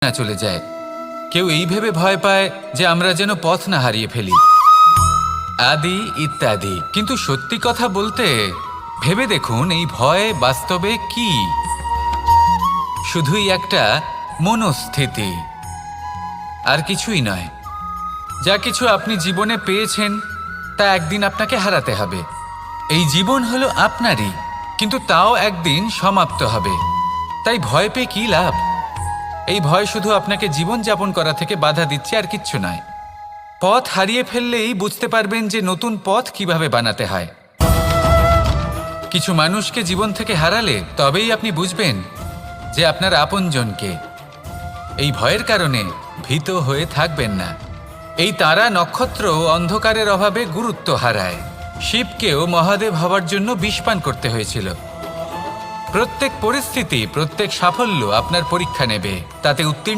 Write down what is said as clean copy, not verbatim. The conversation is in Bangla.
না চলে যায়। কেউ এই ভেবে ভয় পায় যে আমরা যেন পথ না হারিয়ে ফেলি, আদি ইত্যাদি। কিন্তু সত্যি কথা বলতে ভেবে দেখুন, এই ভয় বাস্তবে কি? শুধুই একটা মনস্থিতি, আর কিছুই নয়। যা কিছু আপনি জীবনে পেয়েছেন তা একদিন আপনাকে হারাতে হবে। এই জীবন হলো আপনারই, কিন্তু তাও একদিন সমাপ্ত হবে। তাই ভয় পেয়ে কি লাভ? এই ভয় শুধু আপনাকে জীবন যাপন করা থেকে বাধা দিচ্ছে, আর কিচ্ছু নয়। পথ হারিয়ে ফেললেই বুঝতে পারবেন যে নতুন পথ কিভাবে বানাতে হয়। কিছু মানুষকে জীবন থেকে হারালে তবেই আপনি বুঝবেন যে আপনার আপনজনকে। এই ভয়ের কারণে ভীত হয়ে থাকবেন না। এই তারা নক্ষত্র অন্ধকারের অভাবে গুরুত্ব হারায়। শিবকেও মহাদেব হওয়ার জন্য বিষপান করতে হয়েছিল। প্রত্যেক পরিস্থিতি, প্রত্যেক সাফল্য আপনার পরীক্ষা নেবে, তাতে উত্তীর্ণ